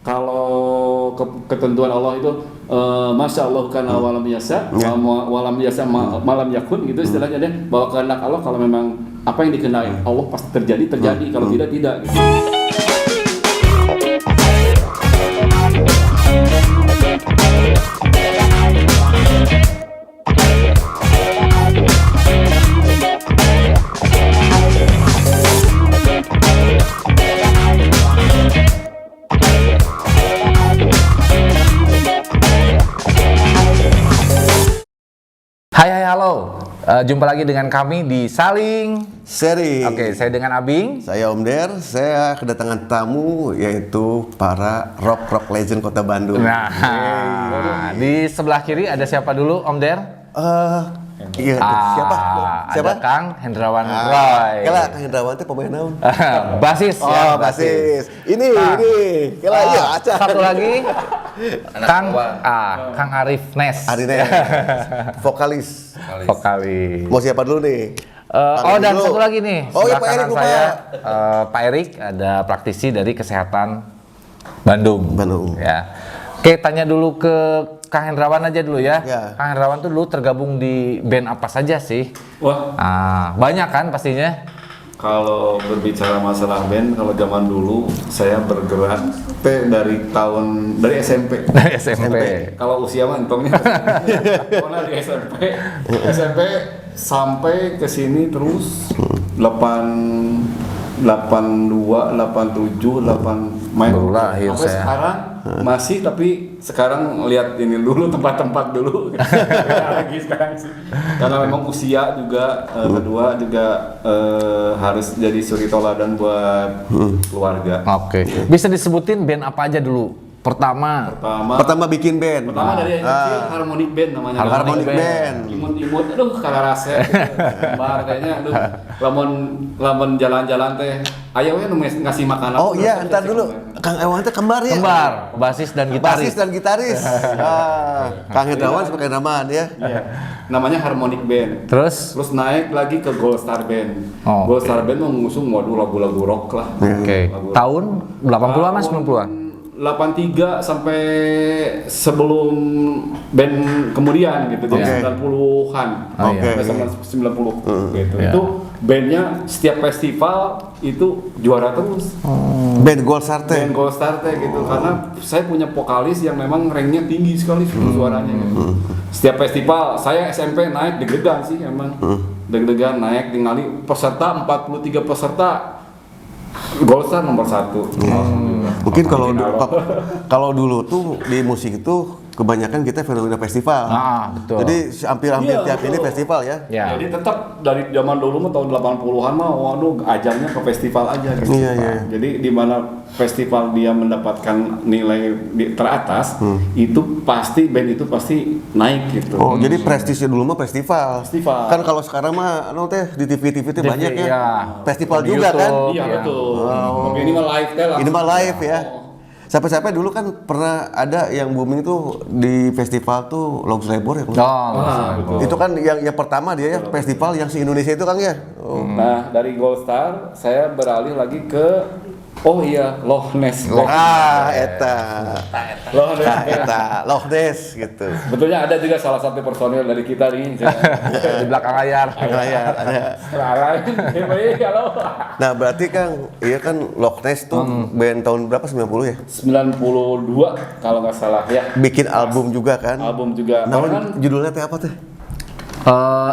Kalau ketentuan Allah itu Masya Allah kana walam yasa walam yasa malam yakun gitu istilahnya deh, bahwa kehendak Allah kalau memang apa yang dikehendaki Allah pasti terjadi kalau tidak gitu. Hai halo, jumpa lagi dengan kami di Saling Sharing. Oke, saya dengan Abing. Saya Om Der, saya kedatangan tamu yaitu para rock legend Kota Bandung. Nah, di sebelah kiri ada siapa dulu Om Der? Iya, siapa? Ada Kang Hendrawan Roy. Kela Kang Hendrawan itu pemain naon? Basis ya, basis. Ini. Kela iya, aca. Satu lagi Kang Arif Nes. Vokalis. Vokalis. Mau siapa dulu nih? Dan satu lagi nih. Oh iya, sebelah Pak Erik kanan saya Pak Erik, ada praktisi dari kesehatan Bandung. Ya. Oke, tanya dulu ke Kang Hendrawan aja dulu ya. Kang Hendrawan tuh dulu tergabung di band apa saja sih? Wah, banyak kan pastinya? kalau berbicara masalah band, kalau zaman dulu saya bergerak dari SMP. Dari SMP. Kalau usia mah entongnya karena di SMP sampai ke sini terus 82, 87, 8 main lahir sampai saya. sekarang masih, tapi sekarang lihat ini dulu tempat-tempat dulu lagi sekarang sih, karena memang usia juga kedua juga harus jadi suri toladan buat keluarga. Oke. Bisa disebutin band apa aja dulu? Pertama bikin band. Pertama dari kecil Harmonic Band namanya. Harmonic Band. Imut-imut, aduh kalarase. Bar kayaknya, aduh. Lamun jalan-jalan teh, ayo we ngasih makanan. Oh iya, entar dulu. Kang Ewan teh kembar ya? Kembar, basis dan gitaris. Kang Hendrawan sebagai namaan ya. Iya. Namanya Harmonic Band. Terus naik lagi ke Gold Star Band. Gold Star Band mengusung lagu-lagu rock lah. Oke. Tahun 80-an mas 90-an? 83 sampai sebelum band kemudian gitu, jadi 90-an. Sampai 90 gitu. Itu bandnya setiap festival itu juara terus. Band Gold Star gitu, karena saya punya vokalis yang memang ranknya tinggi sekali suaranya gitu. Setiap festival saya SMP naik deg-degan sih emang. Deg-degan naik ningali peserta 43 peserta. Gold Star nomor 1. Mungkin kalau dulu tuh di musik itu kebanyakan kita fenomena festival. Betul. Jadi hampir tiap ini festival ya. Jadi tetap dari zaman dulu tahun 80-an waduh ajangnya ke festival aja gitu. Jadi di mana festival dia mendapatkan nilai teratas, itu pasti band itu pasti naik gitu. Jadi prestisnya dulu mah festival. Kan kalau sekarang mah di TV tuh banyak ya. Festival juga kan? Iya betul. Ini mah live lah. Ini mah live ya. Sampai dulu kan pernah ada yang booming tuh di festival tuh Logs Labor ya. Itu kan yang pertama dia ya festival yang se-Indonesia itu Kang ya. Nah, dari Gold Star saya beralih lagi ke Loch Ness. Loch Ness gitu. Sebetulnya ada juga salah satu personil dari kita nih di belakang layar ada. Nah, berarti Kang, iya kan Loch Ness tuh band tahun berapa? 90 ya? 92 kalau nggak salah ya. Bikin album juga kan? Album juga. Nah, judulnya teh apa tuh?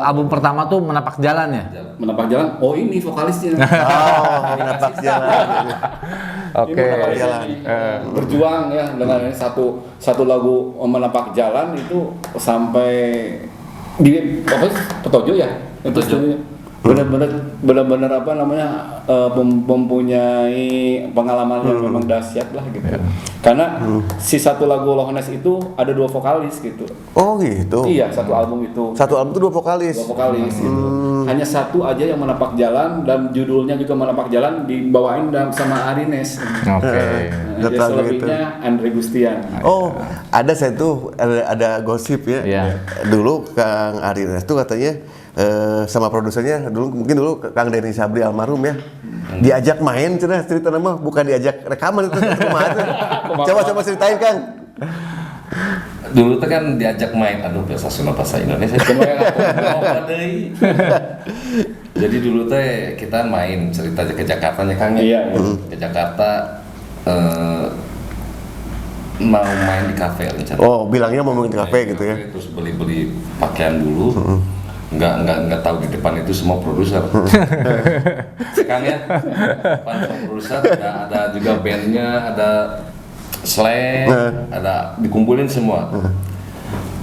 Album pertama tuh Menapak Jalan ya? Menapak Jalan, ini vokalisnya. Menapak Jalan. Oke. Berjuang ya dengan ini satu lagu Menapak Jalan itu sampai di Petojo ya? Itu benar-benar apa namanya mempunyai pengalaman yang memang dahsyat lah gitu. Karena si satu lagu Loch Ness itu ada 2 vokalis gitu. Oh gitu. Iya, satu album itu. Satu album itu 2 vokalis. 2 vokalis gitu. Hanya satu aja yang Menapak Jalan dan judulnya juga Menapak Jalan dibawain sama Arines. Oke. Selebihnya Andre Gustian. Ada saya tuh ada gosip ya. Dulu Kang Arines tuh katanya sama produsernya mungkin dulu Kang Denny Sabri almarhum ya. Diajak main cerita nama bukan diajak rekaman itu kumaha tuh. Coba ceritain Kang. Dulu tuh kan diajak main, aduh bahasa Indonesia cuma apa deui. Jadi dulu teh kita main cerita ke Jakarta nya Kang ya. Ke Jakarta mau main di kafe rencana. Oh, bilangnya mau main di kafe gitu ya. Terus beli pakaian dulu. Enggak tahu di depan itu semua produser. Kang ya. Depan produser ada juga bandnya, ada slang, ada dikumpulin semua.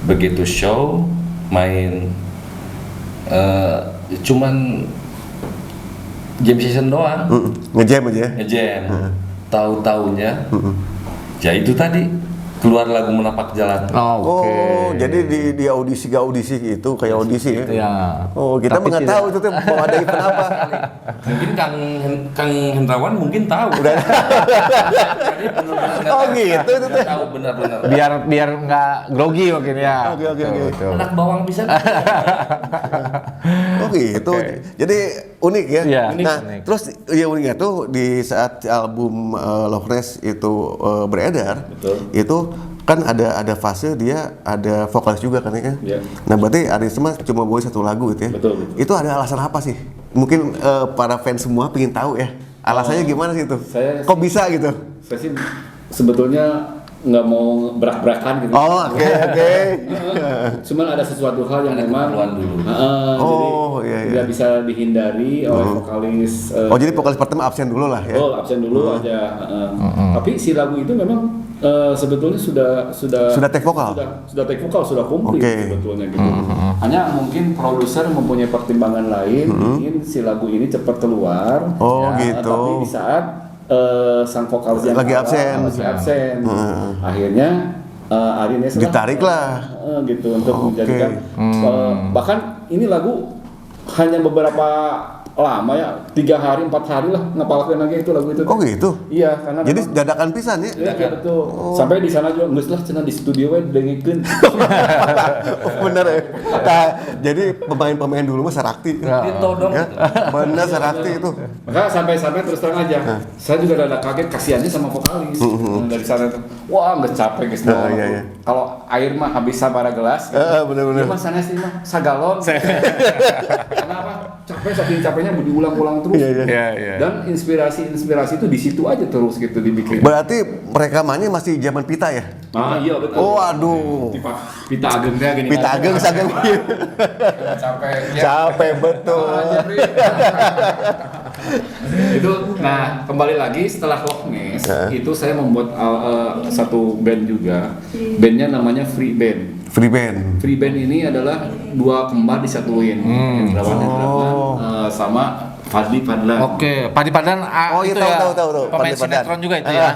Begitu show main cuman jam session doang. Ngejam aja ya. Ngejam. Tahu-taunya ya itu tadi keluar lagu Menapak Jalan. Oh, jadi di audisi itu kayak audisi ya. Ya. Oh, kita nggak tahu itu tuh mau ada event apa. Mungkin Kang Hendrawan mungkin tahu. Oh gitu itu teh. Tahu benar-benar. Biar nggak grogi mungkin ya. Oke. Anak bawang bisa. Oh gitu. Jadi unik ya. Iya, Nah, unik. terus ya uniknya tuh di saat album Loveness itu beredar, itu kan ada fase dia ada vokalis juga kan ya. Iya. Nah, berarti Aris mah cuma bawa satu lagu gitu ya. Betul. Itu ada alasan apa sih? Mungkin para fans semua pengen tahu ya. Alasannya gimana sih itu? Kok bisa gitu? Saya sih sebetulnya nggak mau berak-berakan gitu. Oh, oke. Cuman ada sesuatu hal yang memang dulu. Iya. tidak bisa dihindari oleh vokalis. Oh, jadi vokalis pertama absen dulu lah ya. Oh, absen dulu aja. Tapi si lagu itu memang sebetulnya sudah take vokal? Sudah take vokal, sudah komplit sebetulnya gitu. Hanya mungkin produser mempunyai pertimbangan lain, ingin si lagu ini cepat keluar. Oh, gitu. Tapi di saat sang vokalis yang Lagi absen. Akhirnya Arinnya Ditarik lah. gitu untuk menjadikan bahkan ini lagu hanya beberapa lama ya 3 hari 4 hari lah ngapalkeun lagi itu lagu itu. Oh gitu. Iya, karena Jadi memang- dadakan pisan ya. Iya betul. Sampai di sana juga geus lah cenah di studio we dengikeun. Bener ya. Nah, jadi pemain-pemain dulu mah sarakti. Ditodong. Ya, bener sarakti itu. Maka sampai terus terang aja. Saya juga rada kaget kasihannya sama vokalis. Dari sana tuh. Wah, nggak capek guys. Iya. Kalau air mah habis sabara gelas. Bener-bener. Cuma sana sih mah sagalon. Kenapa? Capek saking capeknya diulang-ulang terus. Iya. Dan inspirasi itu di situ aja terus gitu dibikin. Berarti rekamannya masih zaman pita ya? Ah iya betul. Oh aduh. Pita agengnya gini. Pita ageng sageng. Capek. Capek betul. Itu nah kembali lagi setelah Loveness itu saya membuat satu band juga. Bandnya namanya Free Band. Free band. Free Band ini adalah 2 kembar disatuin. Hendrawan sama Fadli Fadlan. Oke, Padi Padan Oh, iya, itu tahu. pemain Fadli Padan. sinetron juga itu ya.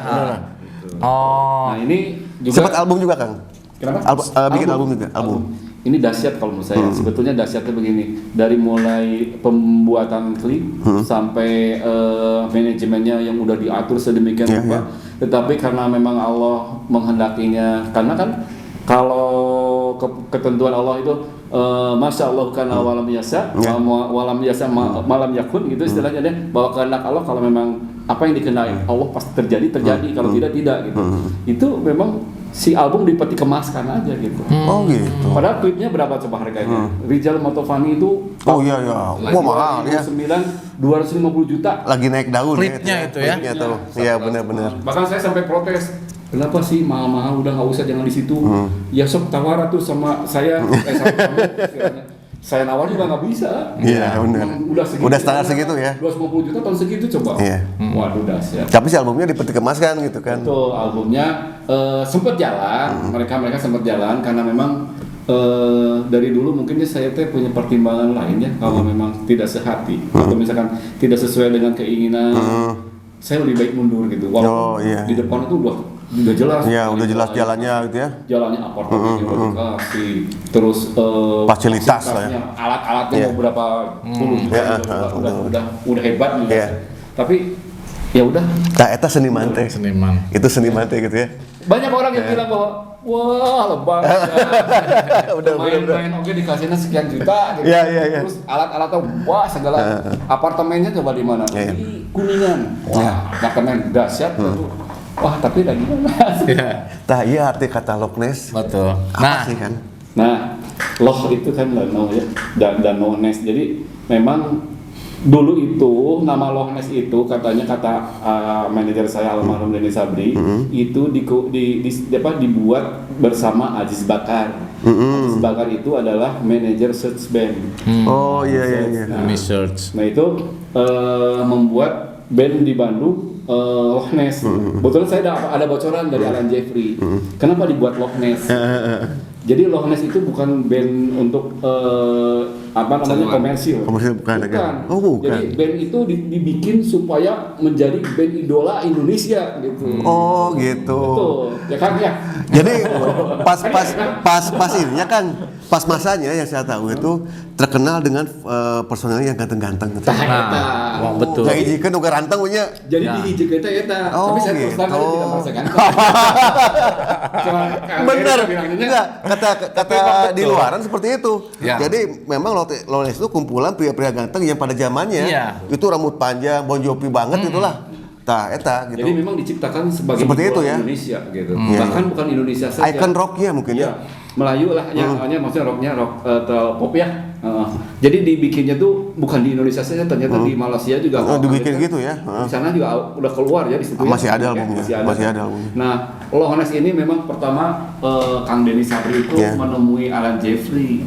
Nah ini juga Sempat album juga Kang? Kenapa? Bikin album juga? Album. Ini dahsyat kalau menurut saya. Sebetulnya dahsyatnya begini. Dari mulai pembuatan klip sampai manajemennya yang udah diatur sedemikian rupa. Tetapi karena memang Allah menghendakinya, karena kan kalau ketentuan Allah itu Masya Allah karena walam yasa, walam yasa malam yakun gitu istilahnya deh, bahwa kehendak Allah kalau memang apa yang dikehendaki Allah pasti terjadi kalau tidak gitu. Itu memang si album dipeti kemaskan aja gitu. Oh gitu. Padahal klipnya berapa coba harganya? Rizal Motovani itu Oh iya. Wah mahal ya. 250 juta. Lagi naik daun Klipnya itu ya? Klipnya tuh. Iya benar-benar. Bahkan saya sampai protes. Kenapa sih mahal-mahal udah nggak usah jangan di situ. Ya sok tawar tuh sama saya sama kamu, istilahnya. Saya nawar juga nggak bisa. Iya benar. Udah standar segitu ya. 250 juta tahun segitu coba. Iya. Waduh dahsyat. Tapi si albumnya dipeti kemaskan gitu kan. Betul, albumnya sempat jalan. Mereka sempat jalan karena memang dari dulu mungkinnya saya teh punya pertimbangan lain ya. Kalau memang tidak sehati atau misalkan tidak sesuai dengan keinginan, saya lebih baik mundur gitu. Walaupun di depan itu udah jelas. Iya, udah jelas jalannya gitu ya. Jalannya apartemennya udah dikasih, terus Fasilitas lah ya. Alat-alatnya beberapa puluh juta udah hebat nih. Tapi ya udah. Nah, eta seniman teh. Seniman. Itu seniman teh gitu ya. Banyak orang yang bilang bahwa wah lebang Udah. main oke dikasihnya sekian juta gitu. Iya. Terus alat-alatnya wah segala apartemennya coba di mana Iya. di Kuningan wah apartemen dahsyat tuh. Wah tapi dari mana Tah iya arti kata Loch Ness. Betul. Apa sih kan? nah Loch itu kan danau ya danau Ness jadi memang dulu itu nama Loch Ness itu katanya kata manajer saya almarhum Denny Sabri itu dibuat bersama Aziz Bakar. Aziz Bakar itu adalah manajer search band. Oh iya. Nah itu membuat band di Bandung Loch Ness. Betul saya ada bocoran dari Alan Jeffrey. Kenapa dibuat Loch Ness? Jadi Loch Ness itu bukan band untuk komersil. Komersil bukan. Oh, bukan. Jadi band itu dibikin supaya menjadi band idola Indonesia gitu. Oh gitu. Betul. Ya kan ya. Jadi pas ininya kan pas masanya yang saya tahu itu terkenal dengan personelnya yang ganteng-ganteng. Wah, betul. Yang hijikeun uga ranteng nya. Jadi dihijikeun teh eta. Oh, Tapi saya gitu. terus terang aja tidak merasa ganteng. Bener. Enggak, kata di luaran seperti itu. Ya. Jadi memang Loch Ness itu kumpulan pria-pria ganteng yang pada zamannya itu rambut panjang, Bon Jovi banget itulah. Tah eta gitu. Jadi memang diciptakan sebagai Seperti itu idola ya? Indonesia gitu. Bahkan bukan Indonesia saja. Icon rocknya mungkin ya. Melayu lah, maksudnya rocknya rock atau pop ya. Jadi dibikinnya tuh bukan di Indonesia saja, ternyata di Malaysia juga. Dibikin gitu ya. Di sana juga udah keluar ya di situ. Masih ya. ada albumnya. Masih ada albumnya. Nah, Loch Ness ini memang pertama Kang Denny Sabri itu menemui Alan Jeffrey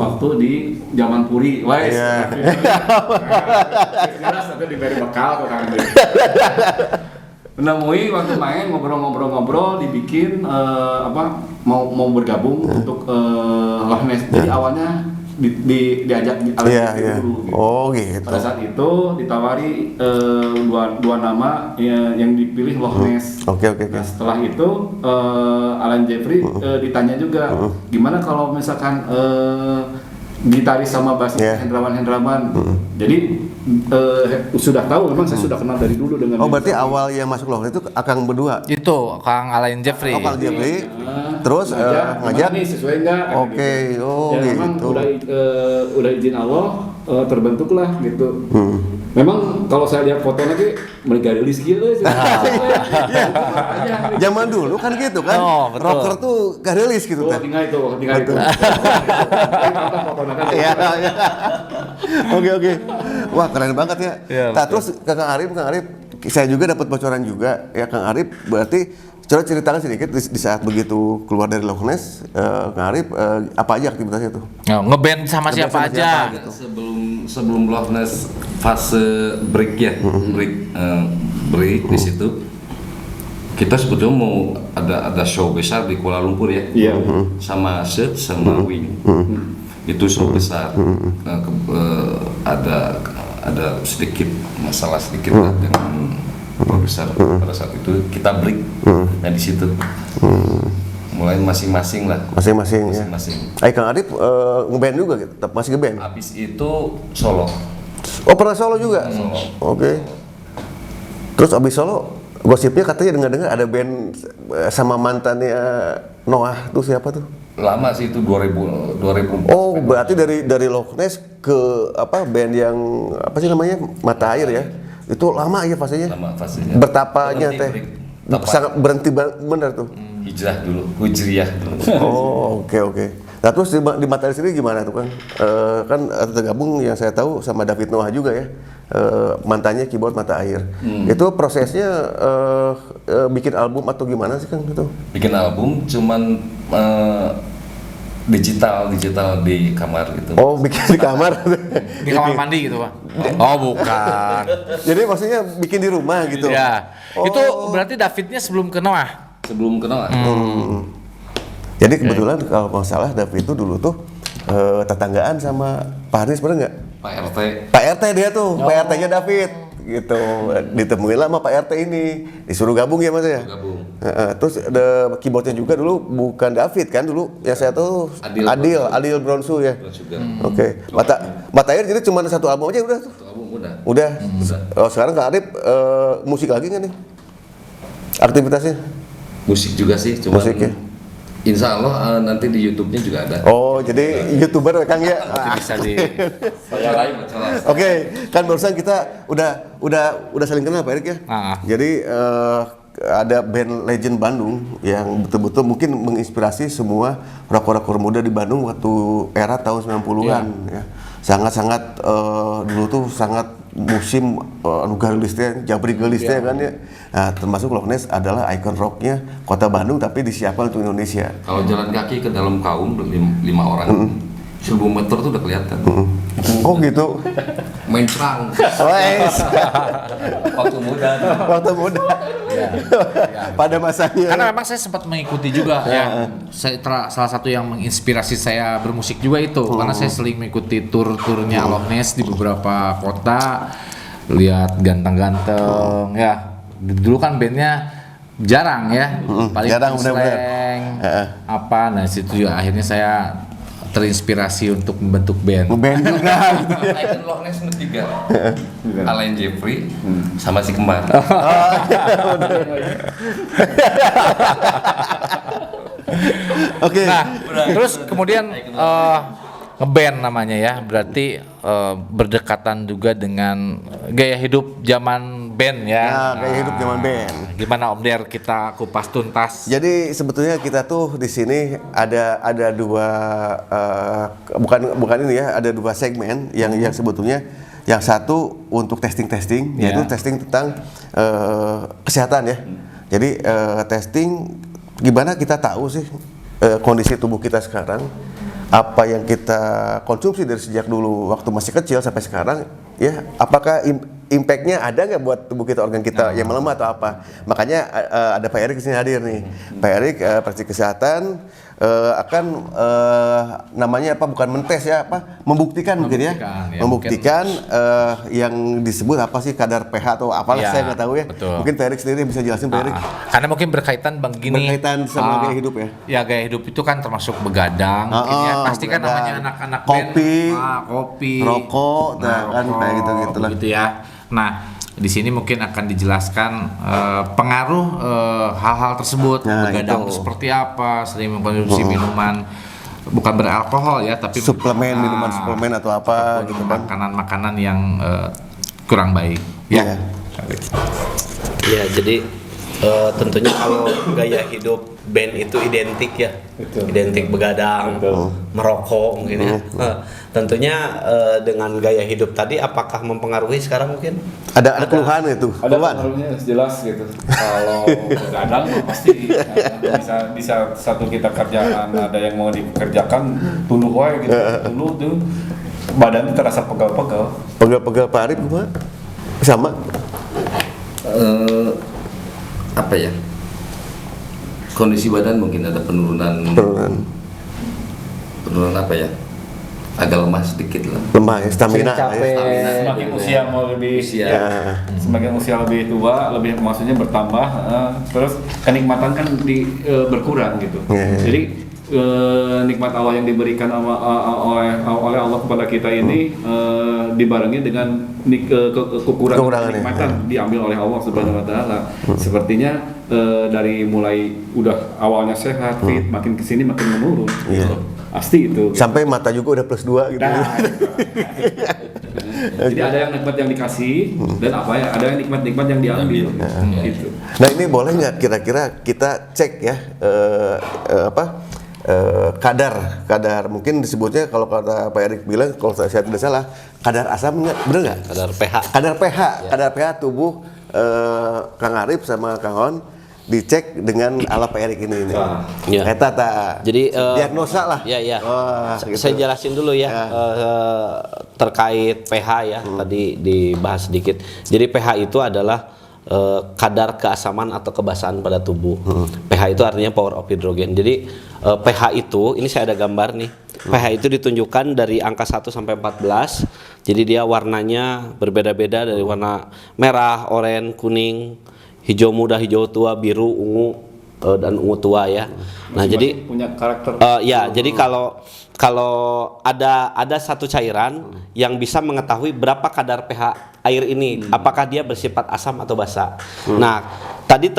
waktu di zaman Puri. Wes. Jelas tapi diberi bekal kok Kang Denny. Menemui waktu main ngobrol-ngobrol dibikin mau bergabung untuk Loch Ness. Jadi awalnya diajak Alan dulu. Gitu. Oh gitu. Pada saat itu ditawari dua nama yang dipilih Loch Ness. Oke. Nah, setelah itu Alan Jeffrey ditanya juga gimana kalau misalkan gitaris sama basis Hendrawan. Jadi sudah tahu memang saya sudah kenal dari dulu dengan. Oh berarti awal yang masuk Loch Ness itu Akang berdua. Itu Kang Alan Jeffrey. Oh Kang Jeffrey. Terus ngajak. Nih sesuai enggak? Oke. Oh ya, memang gitu. udah izin Allah terbentuklah gitu. Memang kalau saya lihat foto lagi megarilis gitu. Zaman dulu kan gitu kan. Oh, betul. Rocker tuh garilis gitu kan. Tinggal itu. Iya. Oke. Wah keren banget ya. Nah terus Kang Arif, saya juga dapat bocoran juga ya Kang Arif. Berarti coba ceritakan sedikit di saat begitu keluar dari Loch Ness, Kang Arif apa aja aktivitasnya tuh? Ngeband sama siapa aja? Gitu. Sebelum Loch Ness fase break ya, break di situ. Kita sebetulnya mau ada show besar di Kuala Lumpur ya. Iya. Sama Set sama Wing. Itu show besar. Ada sedikit masalah sedikit lah dengan produser pada saat itu kita break. Nah di situ mulai masing-masing lah. Masing-masing. Kang Arif ngeband juga gitu, tetap masih ngeband. Habis itu solo. Oh pernah solo juga. Oke. Terus abis solo gosipnya katanya dengar-dengar ada band sama mantannya Noah tuh siapa tuh? Lama sih itu 2000. Oh berarti dari Loch Ness ke band yang apa sih namanya Mata Air ya? Itu lama ya fasenya? Lama fasenya. Bertapanya teh. Sangat berhenti bener tuh. Hijrah dulu, hujriyah dulu. Oh oke. Nah terus di Mata Air sendiri gimana tuh kan? Kan tergabung yang saya tahu sama David Noah juga ya. Mantannya keyboard Mata Air. Itu prosesnya bikin album atau gimana sih Kang itu? Bikin album cuman digital di kamar gitu. Oh bikin di kamar? Di kamar mandi gitu Pak? Oh bukan. Jadi maksudnya bikin di rumah gitu? Ya. Itu berarti Davidnya sebelum ke Noah? Sebelum kenal. Jadi kebetulan kalau nggak salah David itu dulu tuh tetanggaan sama Pak Haris, bener nggak? Pak RT. Pak RT dia tuh, Pak RT-nya David gitu. Ditemuin lah sama Pak RT ini, disuruh gabung ya Mas ya? Gabung. Terus ada keyboardnya juga dulu bukan David kan dulu, yang saya tahu Adil Bronsu ya. Juga. Oke. Mata Air jadi cuma satu album aja udah tuh. Udah. Oh, sekarang Kak Arif musik lagi nggak nih? Aktivitasnya? Musik juga sih, cuma Musik ya? Insya Allah nanti di YouTube-nya juga ada. Oh, jadi YouTuber Kang ya? Nanti bisa di Saya lain masalah. Oke, kan barusan kita udah saling kenal Pak Erik ya. Jadi ada band legend Bandung yang betul-betul mungkin menginspirasi semua rocker-rocker muda di Bandung waktu era tahun 90-an ya. Sangat-sangat dulu tuh sangat musim garisnya, jabri gelisnya kan ya. Nah, termasuk Loch Ness adalah ikon rocknya kota Bandung tapi disiapkan untuk Indonesia. Kalau jalan kaki ke dalam kaum 5 orang, 1000 meter tuh udah kelihatan. Oh gitu. Main perang. Wes. Waktu muda. Waktu muda. Pada masanya. Karena memang saya sempat mengikuti juga ya. Salah satu yang menginspirasi saya bermusik juga itu karena saya sering mengikuti tur-turnya Loch Ness di beberapa kota, lihat ganteng-ganteng ya. Dulu kan bandnya jarang ya, paling jarang, slang apa. Nah situ juga akhirnya saya terinspirasi untuk membentuk band. Band juga. Icon Loch Ness itu 3. Alain Jeffrey sama si kembar. Oke. Nah, terus kemudian ngeband namanya ya, berarti berdekatan juga dengan gaya hidup zaman band ya. Nah, gaya hidup zaman band. Gimana Om Der kita kupas tuntas? Jadi sebetulnya kita tuh di sini ada dua bukan ini ya, ada dua segmen yang sebetulnya yang satu untuk testing yaitu testing tentang kesehatan ya. Jadi testing gimana kita tahu sih kondisi tubuh kita sekarang, apa yang kita konsumsi dari sejak dulu waktu masih kecil sampai sekarang ya, apakah impact-nya ada nggak buat tubuh kita, organ kita yang melemah atau apa. Makanya ada Pak Erik di sini hadir nih. Pak Erik praktisi kesehatan akan namanya apa, bukan mentes ya, apa, membuktikan mungkin ya, membuktikan yang disebut apa sih kadar pH atau apalah, saya nggak tahu ya. Betul. Mungkin Pak Erik sendiri bisa jelasin Pak Erik. Karena mungkin berkaitan begini. Berkaitan sama gaya hidup ya. Ya gaya hidup itu kan termasuk begadang, mungkin ya. Pasti kan namanya anak-anak kopi, band, kopi, rokok, kan kayak gitu lah. Gitu ya. Nah, di sini mungkin akan dijelaskan pengaruh hal-hal tersebut. Begadang itu seperti apa, sering mengkonsumsi minuman bukan beralkohol ya, tapi suplemen, minuman suplemen atau apa gitu kan. Makanan-makanan yang kurang baik. Ya. Ya, jadi tentunya kalau gaya hidup band itu identik ya. Betul. Identik begadang, merokok mungkin ya. Tentunya dengan gaya hidup tadi apakah mempengaruhi sekarang mungkin? Ada keluhan itu. Ada pengaruhnya jelas gitu. Kalau begadang pasti bisa satu kita kerjaan ada yang mau dikerjakan tunduk wae gitu. Tunduk tuh badan terasa pegal-pegal. Pegal-pegal Pak Arif gimana? Sama? Apa ya? Kondisi badan mungkin ada penurunan apa ya? Agak lemah sedikit lah. Lemah ya, stamina. Semakin usia mau lebih semakin usia lebih tua, lebih maksudnya bertambah, terus kenikmatan kan berkurang gitu. Jadi nikmat Allah yang diberikan oleh Allah kepada kita ini dibarengi dengan kekurangan nikmatan diambil oleh Allah Subhanahu wa taala. Sepertinya dari mulai udah awalnya sehat, fit, makin kesini makin menurun. Gitu. Pasti itu. Sampai mata juga udah +2 gitu. Nah, jadi ada yang nikmat yang dikasih dan apa ya, ada yang nikmat yang diambil. Gitu. Nah ini boleh nggak kira-kira kita cek ya kadar mungkin disebutnya, kalau kata Pak Erik bilang, kalau saya tidak salah, kadar asam bener nggak? Kadar pH tubuh Kang Arif sama Kang On dicek dengan ala Pak Erik ini. Jadi diagnosa lah. Ya. Gitu. Saya jelasin dulu ya, terkait pH ya. Tadi dibahas sedikit. Jadi pH itu adalah kadar keasaman atau kebasahan pada tubuh. pH itu artinya power of hydrogen. Jadi pH itu, ini saya ada gambar nih. pH itu ditunjukkan dari angka 1 sampai 14. Jadi dia warnanya berbeda-beda, dari warna merah, oranye, kuning, hijau muda, hijau tua, biru, ungu, dan ungu tua ya. Nah, jadi punya karakter. ya, jadi kalau ada satu cairan yang bisa mengetahui berapa kadar pH air ini, apakah dia bersifat asam atau basa. Nah, tadi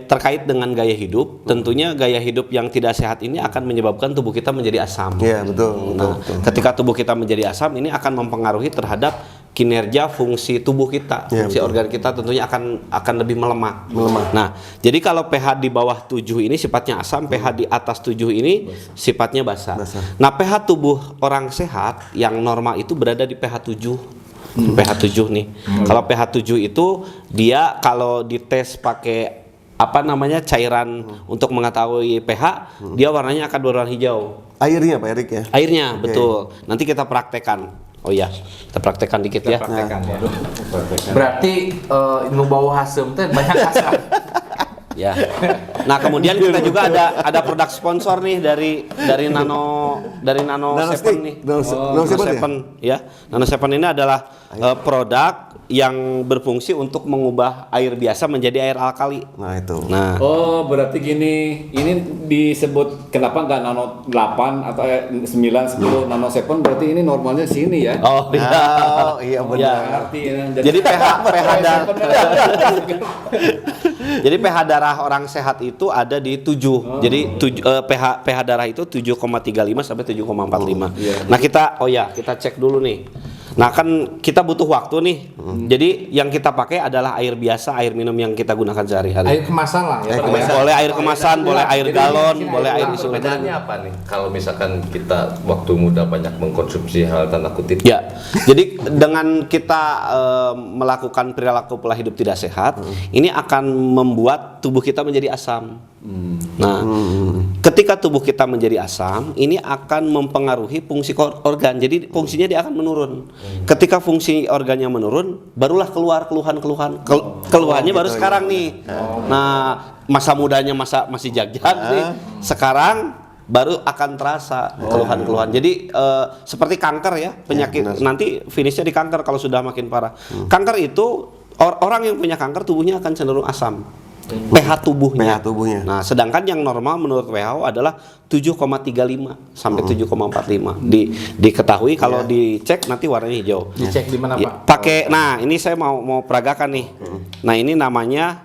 terkait dengan gaya hidup, tentunya gaya hidup yang tidak sehat ini akan menyebabkan tubuh kita menjadi asam. Iya, betul. Nah, ketika tubuh kita menjadi asam, ini akan mempengaruhi terhadap kinerja fungsi tubuh kita, fungsi organ kita tentunya akan lebih melemah. Nah, jadi kalau pH di bawah 7 ini sifatnya asam, pH di atas 7 ini sifatnya basa. Nah, pH tubuh orang sehat yang normal itu berada di pH 7. pH 7 nih. Kalau pH 7 itu dia kalau dites pakai cairan untuk mengetahui pH, dia warnanya akan berwarna hijau. Airnya Pak Erik ya? Airnya, betul. Nanti kita praktekkan. Oh iya, kita praktekkan dikit ya. Praktekan ya. Berarti nu bau hasem teh banyak asam. Ya. Nah, kemudian kita juga ada produk sponsor nih dari Nano Seven nih. Nano Seven ya. Nano Seven ini adalah produk yang berfungsi untuk mengubah air biasa menjadi air alkali. Nah, itu. Nah, Oh, berarti gini, ini disebut kenapa nggak nano 8 atau 9, 10, nano 7, berarti ini normalnya sini ya? oh iya. Oh, iya benar. Ya. Berarti, Jadi Jadi pH darah orang sehat itu ada di 7. Jadi pH darah itu 7,35 sampai 7,45. Nah, kita cek dulu nih. Nah, kan kita butuh waktu nih. Jadi yang kita pakai adalah air biasa, air minum yang kita gunakan sehari-hari. Air kemasan lah ya. Boleh air kemasan, boleh air galon, boleh air isi. Perbedaannya apa nih? Kalau misalkan kita waktu muda banyak mengkonsumsi hal tanda kutip. Ya, jadi dengan kita melakukan perilaku pola hidup tidak sehat, ini akan membuat tubuh kita menjadi asam. Nah, ketika tubuh kita menjadi asam, ini akan mempengaruhi fungsi organ. Jadi fungsinya dia akan menurun. Ketika fungsi organnya menurun, barulah keluar keluhan-keluhan. Keluhannya baru sekarang nih. Nah, masa mudanya masih jag-jag nih. Sekarang baru akan terasa keluhan-keluhan. Jadi seperti kanker ya, penyakit nanti finishnya di kanker kalau sudah makin parah. Kanker itu orang yang punya kanker tubuhnya akan cenderung asam. pH tubuhnya. Nah, sedangkan yang normal menurut WHO adalah 7,35 sampai 7,45. Diketahui kalau dicek nanti warnanya hijau. Dicek di mana, Pak? Pakai ini saya mau peragakan nih. Nah, ini namanya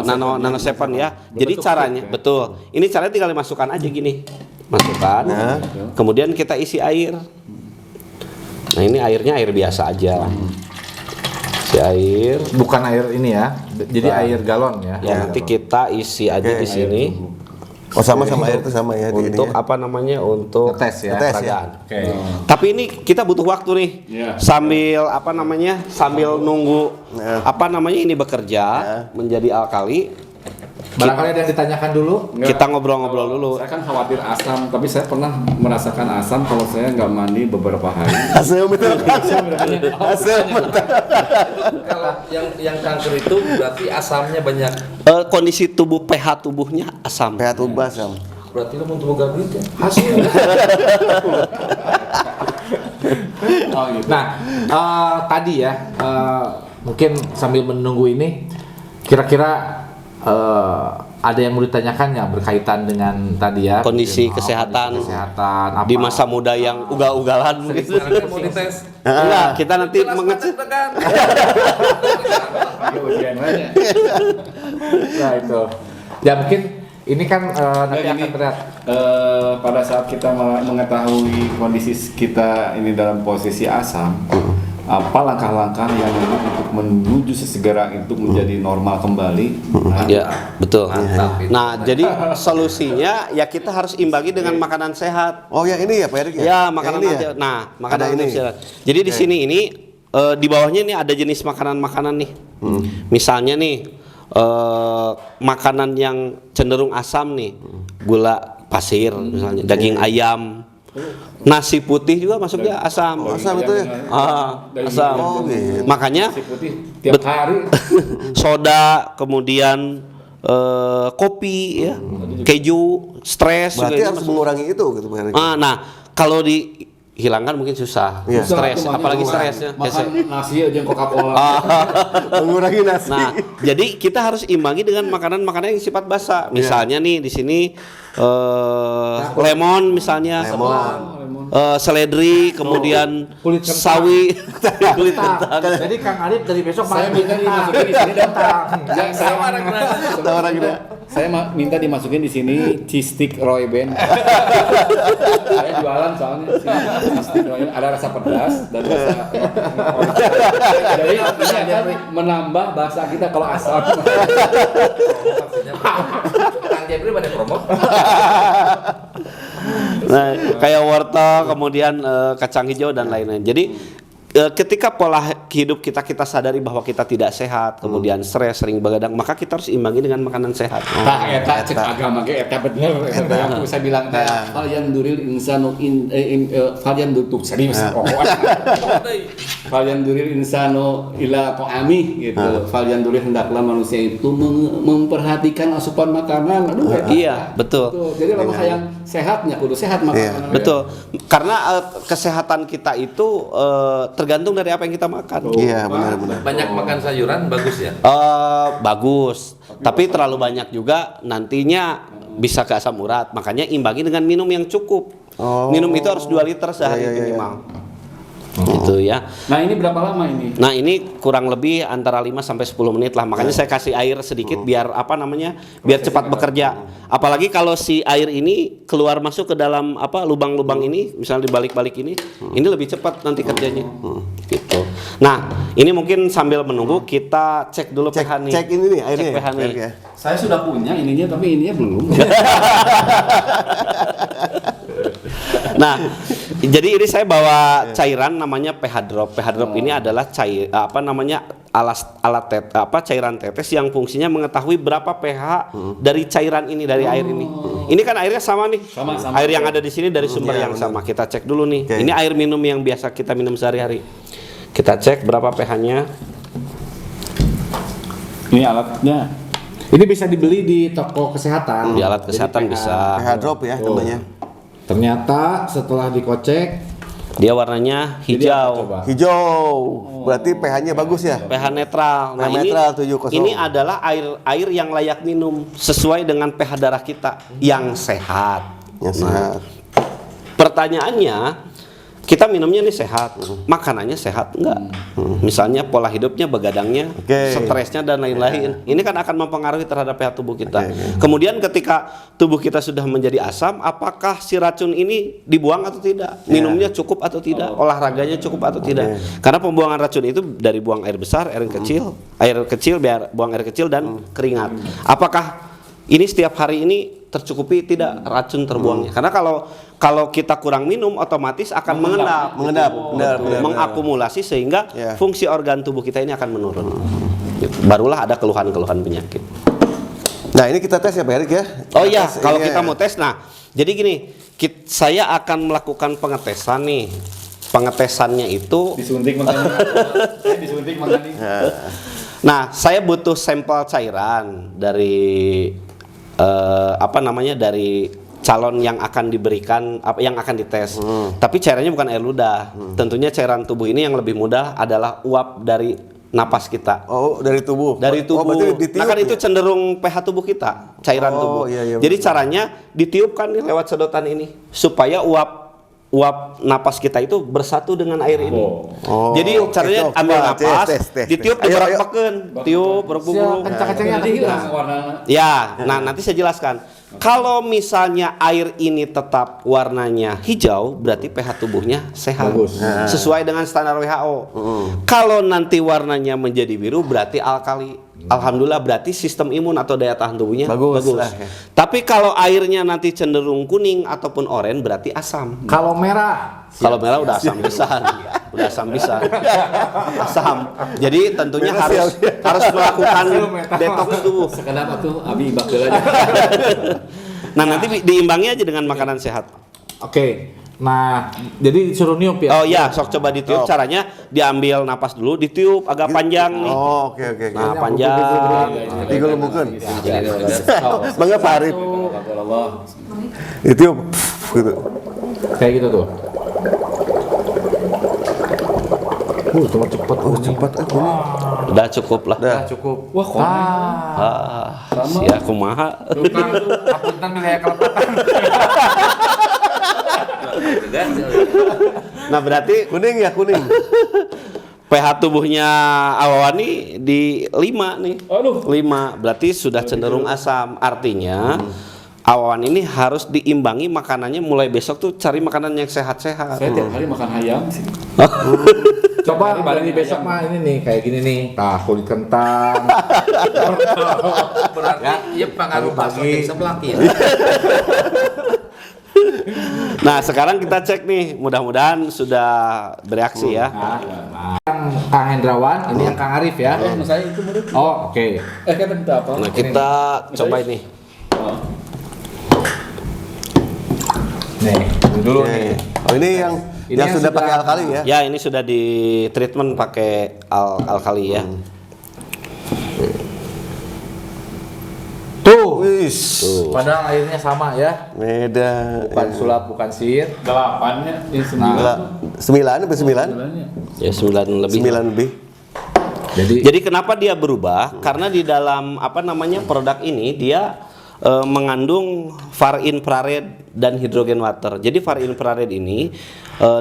Nano Seven ya. Jadi caranya betul. Ini caranya tinggal dimasukkan aja gini. Masukkan. Kemudian kita isi air. Nah, ini airnya air biasa aja. Air, bukan air ini ya. Jadi air galon ya. Ya, nanti kita isi aja di sini. Oh, sama air itu sama ya. Untuk untuk ngetes ya. peragaan. Tapi ini kita butuh waktu nih. Sambil sambil nunggu ini bekerja menjadi alkali. Barangkali ada yang ditanyakan dulu. Kita ngobrol-ngobrol dulu. Saya kan khawatir asam, tapi saya pernah merasakan asam kalau saya nggak mandi beberapa hari. Asam betul. Kalau yang kanker itu berarti asamnya banyak. Kondisi tubuh pH tubuhnya asam. pH tubuh asam. Berarti lo mau tubuh gabrit ya? Hasil. Nah, tadi ya, mungkin sambil menunggu ini, kira-kira ada yang mau ditanyakan nggak berkaitan dengan tadi ya kondisi kesehatan apa? Di masa muda yang ugal-ugalan gitu. Mau dites. Enggak, kita nanti mengecek. Nah, itu. Ya mungkin ini kan nanti akan terlihat pada saat kita mengetahui kondisi kita ini dalam posisi asam, apa langkah-langkah yang untuk menuju sesegera itu menjadi normal kembali? Ya, betul. Nah, jadi solusinya ya kita harus imbangi dengan makanan sehat. Oh, yang ini ya Pak Erik ya? Ya, makanan ya? Nah, makanan ini. sehat. Jadi di sini ini di bawahnya ini ada jenis makanan-makanan nih. Misalnya nih makanan yang cenderung asam nih. Gula pasir misalnya, daging ayam. Nasi putih juga masuknya asam. Asam itu ya? Asam. Oh, gitu. Makanya Nasi putih tiap hari. soda, kemudian kopi ya, keju, stres. Berarti harus mengurangi itu gitu Pak Erik. Nah, kalau dihilangkan mungkin susah. Iya. Stres, Susah, apalagi makan stresnya. nasi aja Coca-Cola. Mengurangi nasi. Nah, jadi kita harus imbangi dengan makanan-makanan yang sifat basah. Misalnya nih di sini lemon misalnya, seledri, kemudian kulit kentang. sawi, kulit kentang. Jadi Kang Arif dari besok Saya makan minta dimasukin di sini dan saya minta dimasukin di sini cheese stick Roy Ben. Saya jualan soalnya cheese stick Roy Ben. Ada rasa pedas dan rasa jadi ini akan menambah bahasa kita kalau asam. Kang Jepri pada promo. Nah, kayak wortel, kemudian kacang hijau dan lain-lain. Jadi ketika pola hidup kita sadari bahwa kita tidak sehat, kemudian stres, sering begadang, maka kita harus imbangi dengan makanan sehat. Tah eta cek agama ge eta bener eta yang bisa bilang teh hal yang duril insanu hal yang dutuk serius hal yang duril insanu ila qami gitu hal yang duril hendaklah manusia itu memperhatikan asupan makanan aduh eta. Iya, betul. Jadi lama sayang sehatnya kudu sehat makanan. Betul. Karena kesehatan kita itu tergantung dari apa yang kita makan. Iya, benar-benar. Banyak makan sayuran bagus ya. Bagus. Tapi terlalu banyak juga nantinya bisa ke asam urat. Makanya imbangi dengan minum yang cukup. Minum itu harus 2 liter sehari minimal. Gitu ya. Nah, ini berapa lama ini? Nah, ini kurang lebih antara 5 sampai 10 menit lah. Makanya saya kasih air sedikit biar biar cepat bekerja. Apalagi kalau si air ini keluar masuk ke dalam lubang-lubang ini, misalnya di balik-balik ini lebih cepat nanti kerjanya. Gitu. Nah, ini mungkin sambil menunggu kita cek dulu pH nih. Cek ini nih airnya. Cek pH nih. Saya sudah punya ininya tapi ininya belum. Nah, jadi ini saya bawa cairan namanya pH drop. pH drop ini adalah cairan tetes yang fungsinya mengetahui berapa pH dari cairan ini, dari air ini. Ini kan airnya sama nih. Sama. Air yang ada di sini dari sumber yang sama. Kita cek dulu nih. Ini air minum yang biasa kita minum sehari-hari. Kita cek berapa pH-nya. Ini alatnya. Ini bisa dibeli di toko kesehatan. Di alat kesehatan bisa. pH drop ya namanya. Ternyata setelah dikocek Dia warnanya hijau. Hijau. Berarti pH-nya bagus ya? pH netral. Nah, pH netral 70. ini adalah air yang layak minum sesuai dengan pH darah kita yang sehat. Yang sehat. Pertanyaannya, kita minumnya nih sehat, makanannya sehat enggak? Misalnya pola hidupnya, begadangnya, stresnya dan lain-lain. Ini kan akan mempengaruhi terhadap pH tubuh kita. Kemudian ketika tubuh kita sudah menjadi asam, apakah si racun ini dibuang atau tidak? Minumnya cukup atau tidak? Olahraganya cukup atau tidak? Karena pembuangan racun itu dari buang air besar, air kecil, buang air kecil dan keringat. Apakah ini setiap hari ini tercukupi tidak racun terbuangnya? Karena kalau kita kurang minum otomatis akan mengendap, mengakumulasi sehingga fungsi organ tubuh kita ini akan menurun. Barulah ada keluhan-keluhan penyakit. Nah, ini kita tes ya Pak Erik ya. Oh iya, kalau kita mau tes, nah jadi gini, saya akan melakukan pengetesan nih. Pengetesannya itu disuntik makanya. Disuntik makanya. Nah, saya butuh sampel cairan dari dari calon yang akan diberikan, yang akan dites. Tapi cairannya bukan air ludah. Tentunya cairan tubuh ini yang lebih mudah adalah uap dari napas kita. Oh, dari tubuh. Dari tubuh. Nah, kan itu cenderung pH tubuh kita, cairan tubuh. Iya, jadi caranya ditiupkan nih lewat sedotan ini supaya uap napas kita itu bersatu dengan air ini. Jadi caranya ambil napas, ditiup, diberak-beken, tiup, beruk-beruk. Kencang-kencangnya hilang warna. Ya, nah nanti saya jelaskan. Kalau misalnya air ini tetap warnanya hijau, berarti pH tubuhnya sehat. Bagus. Sesuai dengan standar WHO. Kalau nanti warnanya menjadi biru, berarti alkali. Alhamdulillah, berarti sistem imun atau daya tahan tubuhnya bagus. Tapi kalau airnya nanti cenderung kuning ataupun oranye, berarti asam. Kalau merah Udah asam pisan. Udah asam pisan. Asam. Jadi tentunya harus melakukan detox tubuh. Kenapa tuh abi bakeul aja. Nah, nanti diimbangi aja dengan makanan sehat. Oke. Nah, jadi disuruh niup ya? Oh iya, sok coba ditiup. Caranya diambil napas dulu, ditiup agak panjang nih. Oh, oke. Nah, panjang. Tiga lembukan. Mangga Pak Arif. Ditiup gitu. Kayak gitu tuh. Cepet. Cepat kuning. Udah cukup lah. Udah cukup. Wah, koneng. Sia kumaha. Tukang tuh, apunten wilayah kelepatan. Nah, berarti Kuning ya, kuning. pH tubuhnya Awawani di 5 nih. Aduh. 5 berarti sudah cenderung asam. Artinya Awawan ini harus diimbangi makanannya mulai besok tuh cari makanan yang sehat-sehat. Saya tiap hari makan ayam sih. Coba Ini dari badannya besok ayam. mah ini nih kayak gini nih. Nah, kulit kentang. Berarti iya pengaruh bakso Pagi-pagi. yang sebelah ya. Nah, sekarang kita cek nih, mudah-mudahan sudah bereaksi ya. Yang Kang Hendrawan, ini yang Kang Arif ya. Saya itu murid. Oh, oke. Kan kita apa? Nah, kita coba ini. Oh. Nih, ini dulu nih. Oh, ini yang Ini yang yang sudah sudah- pakai alkali ya. Ya, ini sudah di treatment pakai alkali ya. Tuh. Wis. Padahal airnya sama ya. Beda. Bukan sulap, bukan sir. 8-nya ini 9. 9 sampai 9. Ya, 9 lebih. 9 lebih. Jadi kenapa dia berubah? Karena di dalam produk ini dia mengandung far infrared dan hidrogen water. Jadi far infrared ini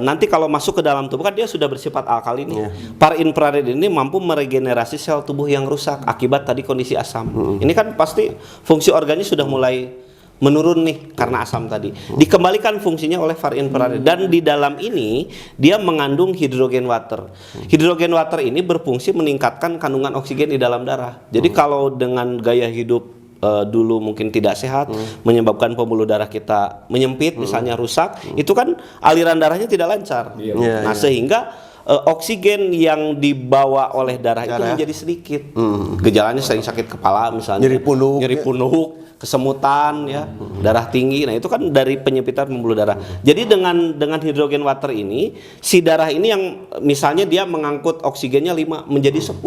nanti kalau masuk ke dalam tubuh kan dia sudah bersifat alkali nih. Far infrared ini mampu meregenerasi sel tubuh yang rusak akibat tadi kondisi asam. Ini kan pasti fungsi organik sudah mulai menurun nih karena asam tadi. Dikembalikan fungsinya oleh far infrared dan di dalam ini dia mengandung hidrogen water. Hidrogen water ini berfungsi meningkatkan kandungan oksigen di dalam darah. Jadi kalau dengan gaya hidup dulu mungkin tidak sehat, menyebabkan pembuluh darah kita menyempit, misalnya rusak, itu kan aliran darahnya tidak lancar. Nah, sehingga oksigen yang dibawa oleh darah itu menjadi sedikit. Gejalanya sering sakit kepala misalnya, nyeri punuk, kesemutan ya, darah tinggi. Nah, itu kan dari penyempitan pembuluh darah. Jadi dengan hidrogen water ini, si darah ini yang misalnya dia mengangkut oksigennya 5 menjadi 10.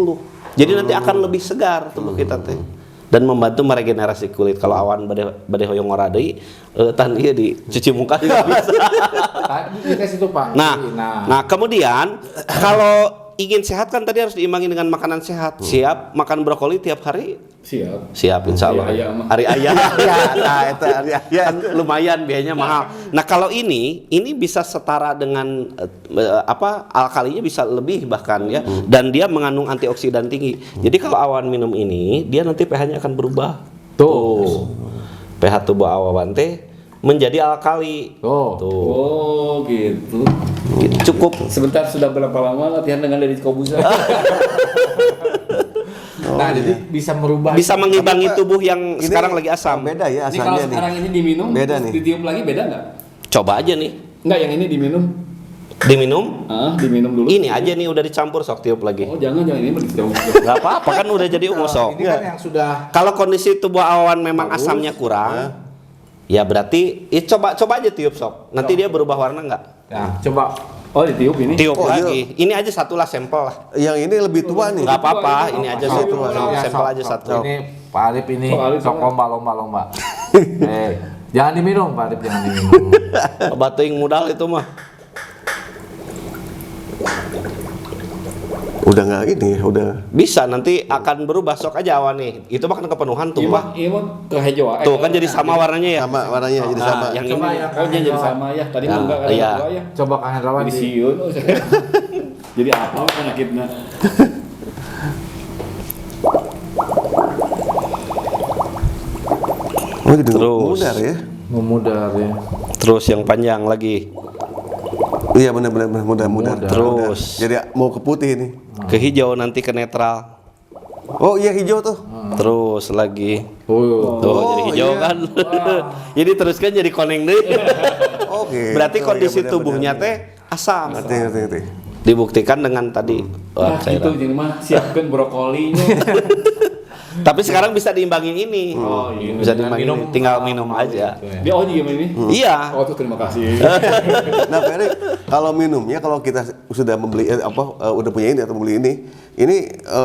Jadi nanti akan lebih segar tubuh kita teh. Dan membantu meregenerasi kulit. Kalau awan bade hoyong ora deui, tan ieu dicuci muka juga bisa. Tadi tes itu Pak. Nah, kemudian kalau ingin sehat kan tadi harus diimbangi dengan makanan sehat. Siap makan brokoli tiap hari? Siap insya Allah. Hari ayam. Ya, nah itu ya. Kan lumayan biayanya mahal. Nah, kalau ini bisa setara dengan alkalinya bisa lebih bahkan ya. Dan dia mengandung antioksidan tinggi. Jadi kalau awan minum ini, dia nanti pH-nya akan berubah. Tuh. pH tubuh awan teh menjadi alkali. Tuh. Oh, gitu. Cukup. Sebentar, sudah berapa lama latihan dengan Deddy Kobuza? Nah, jadi bisa merubah. Bisa mengimbangi tubuh yang Ini sekarang lagi asam. Beda ya Ini kalau asalnya nih. sekarang ini diminum, Beda terus nih. ditiup lagi beda nggak? Coba aja nih. Nggak, yang ini diminum. Diminum. Diminum dulu. Ini aja nih udah dicampur sok tiup lagi. Oh, jangan ini mah ditiup. Gak apa-apa kan udah jadi ungu sok. Ini kan yang sudah Kalau kondisi tubuh awan memang asamnya kurang, ya berarti coba aja tiup sok. Nanti dia berubah warna nggak? ya, coba Oh, ditiup ini. Tiup Oh, lagi. Ini aja satu lah sampel lah. Yang ini lebih tua nih. Nggak apa-apa. Ini aja satu Ya, sampel sok, aja sok. satu. Ini Pak Arif ini Pak Arif sok sama. lomba. Jangan diminum Pak Arif, jangan diminum. Batu yang modal itu mah. Udah nggak ini, udah. Bisa nanti akan berubah sok aja awan nih. Itu mah kan kepenuhan tuh mah. Iya mah kehijauan. Tuh kan jadi sama warnanya ya. Sama warnanya jadi Nah, sama. yang Coba ini. ya. Oh, jadi sama ya. Tadi mah enggak iya. ada ya. Coba Kang Hendrawan Jadi di siun. Oh, jadi apa penyakitnya? Oh jadi Terus. mudar ya. memudar ya. Terus yang panjang lagi. Iya benar mudar. Terus. Jadi mau ke putih nih. Ke hijau nanti ke netral. Oh iya hijau tuh. Terus lagi. Oh, Tuh jadi hijau iya. kan. Jadi terus kan jadi koneng deh. Oke. Berarti Oh, kondisi iya, benar, tubuhnya benar. teh asam. Ngerti. Dibuktikan dengan tadi. Nah, cairan. gitu jadi mah siapkan brokolinya. Tapi sekarang bisa diimbangin ini. Oh, iya. Bisa diimbangin ini. Tinggal minum aja. Dia juga ini. Iya. Oh, tuh terima kasih. Nah, Ferry, kalau minumnya kalau kita sudah membeli udah punya ini atau membeli ini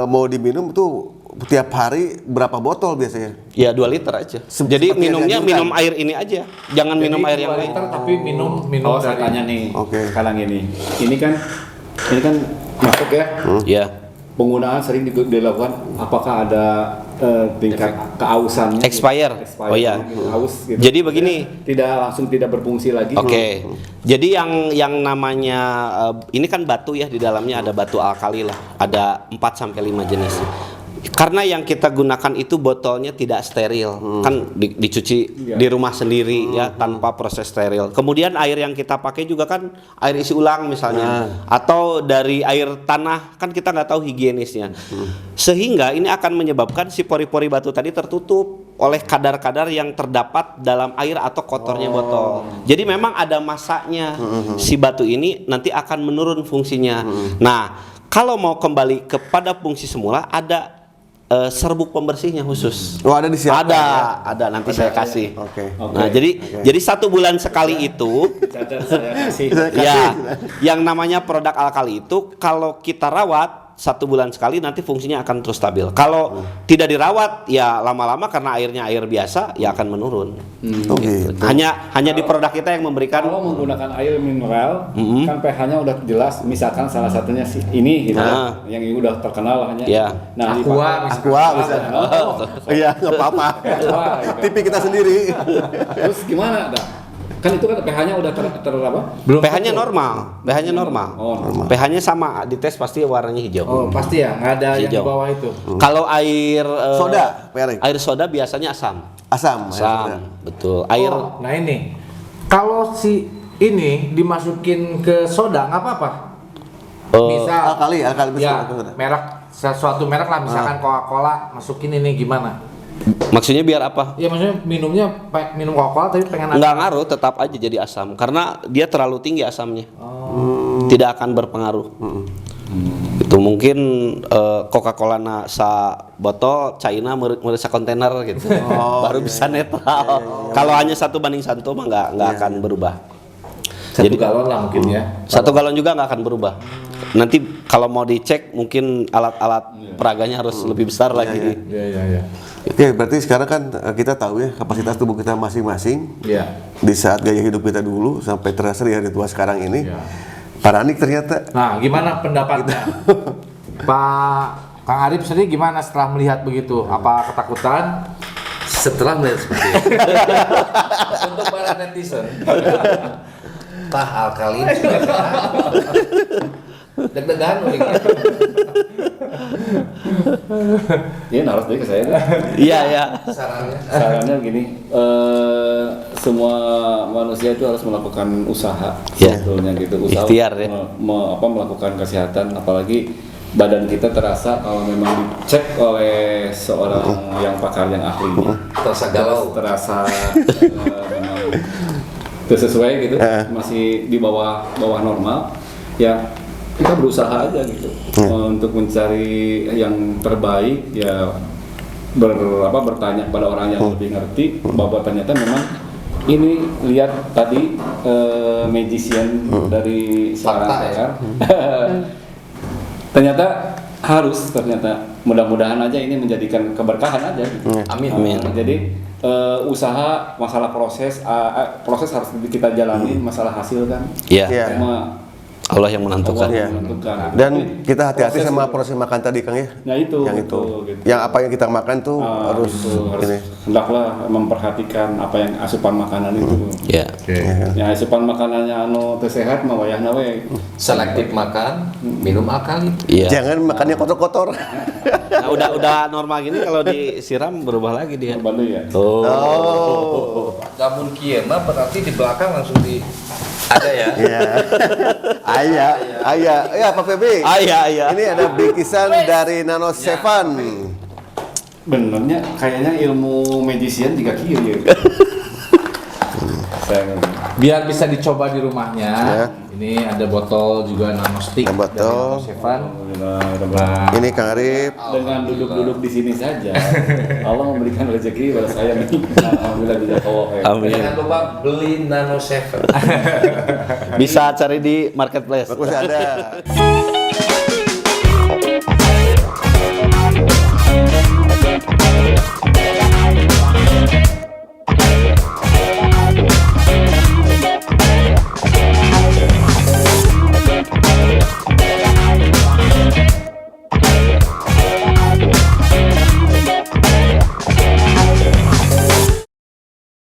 mau diminum tuh tiap hari berapa botol biasanya? Ya 2 liter aja. Jadi Seperti yang minumnya dianjurkan. minum air ini aja. Jangan minum air yang lain. tapi minum Oh, saya tanya nih. Oke. Sekarang ini kan masuk ya. Ya. Penggunaan sering dilakukan, apakah ada tingkat keausannya? Expire. Oh ya. Aus gitu. Jadi begini. Tidak berfungsi lagi. Oke. Jadi yang namanya ini kan batu ya, di dalamnya ada batu alkali lah. Ada 4 sampai 5 jenis. Karena yang kita gunakan itu botolnya tidak steril, kan dicuci di rumah sendiri ya tanpa proses steril. Kemudian air yang kita pakai juga kan air isi ulang misalnya, atau dari air tanah, kan kita nggak tahu higienisnya. Sehingga ini akan menyebabkan si pori-pori batu tadi tertutup oleh kadar-kadar yang terdapat dalam air atau kotornya botol. Jadi memang ada masanya si batu ini nanti akan menurun fungsinya. Nah, kalau mau kembali kepada fungsi semula ada serbuk pembersihnya khusus. Oh, ada di siapa? Ada nanti saya kasih. Oke. Nah, jadi 1 bulan sekali itu Saya kasih. ya, yang namanya produk alkali itu kalau kita rawat 1 bulan sekali nanti fungsinya akan terus stabil. Kalau tidak dirawat ya lama-lama karena airnya air biasa ya akan menurun. Oke. Hanya di produk kita yang memberikan. Kalau menggunakan air mineral, kan pH-nya udah jelas. Misalkan salah satunya ini gitu, yang udah terkenal hanya. Ya. Nah, Aqua bisa. Iya, nggak apa-apa. TV kita sendiri. Terus gimana, dah? Kan itu kan pH-nya udah apa? pH-nya normal, pH-nya normal. Oh, normal. pH-nya sama, dites pasti warnanya hijau. Oh, pasti ya, nggak ada yang Hijau. di bawah itu. Kalau air Soda, Perik. air soda biasanya asam. Asam. Asam, betul. Air Oh, nah ini, kalau si ini dimasukin ke soda nggak apa-apa. Misal Alkali ya, bisa. merek sesuatu merek lah, misalkan Coca-Cola masukin ini gimana? maksudnya biar apa? Ya maksudnya minum Coca-Cola tapi pengen Nggak ngaruh, tetap aja jadi asam karena dia terlalu tinggi asamnya. Tidak akan berpengaruh. Itu mungkin Coca-Cola sa botol China merisa kontainer gitu. Baru bisa netral. Kalau hanya 1:1 mah nggak akan berubah. Jadi galon lah mungkin ya. 1 galon juga nggak akan berubah. Nanti kalau mau dicek mungkin alat-alat peraganya harus lebih besar lagi. Iya. Oke, berarti sekarang kan kita tahu ya kapasitas tubuh kita masing-masing. Iya. Di saat gaya hidup kita dulu sampai terasa di hari tua sekarang ini. Iya. Paranik ternyata. Nah, gimana pendapatnya? Pak Kang Arif sendiri gimana setelah melihat begitu? Apa ketakutan? Setelah melihat seperti itu, untuk para netizen, tah alkalin sudah deg-degan uling. Ini harus dari ke saya. Iya. Sarannya gini, semua manusia itu harus melakukan usaha, Ya. sebetulnya gitu. Usaha Ikhtiar, ya. melakukan kesehatan, apalagi badan kita terasa kalau memang dicek oleh seorang yang pakar yang ahli, Terasa galau. terasa memang sesuai gitu, masih di bawah normal, ya kita berusaha aja gitu untuk mencari yang terbaik, ya bertanya kepada orang yang lebih ngerti bahwa ternyata memang ini lihat tadi magician dari seorang PR ternyata mudah-mudahan aja ini menjadikan keberkahan aja gitu. Amin. Jadi usaha, masalah proses harus kita jalani, masalah hasil kan Iya. sama Allah yang menentukan. Allah yang menentukan. Dan kita hati-hati Proses sama gitu. proses makan tadi, Kang ya. Nah itu, Yang itu. betul, gitu. Yang apa yang kita makan tuh harus ini. hendaklah memperhatikan apa yang asupan makanan itu. Iya. Ya asupan makanannya teu sehat mah wayahna we. Selektif makan, minum alkalin. Iya. Jangan makannya kotor-kotor. Nah, udah normal gini kalau disiram berubah lagi dia. Bantu ya. Oh. Namun kieu mah berarti di belakang langsung ada ya. Iya. Ayah. Ya, Pak Feby. Iya. Ini ada bingkisan dari Nano Seven. Benernya kayaknya ilmu magician juga kiri ya. Biar bisa dicoba di rumahnya. Ya. Ini ada botol juga nanostik Ada botol. dari Nano Seven. Nah, Ini Kang Arif. dengan duduk-duduk di sini saja, Allah memberikan rezeki pada saya nih. Alhamdulillah bisa kawah. Amin. Jangan lupa beli Nano 7. Bisa cari di marketplace. Bagus ada.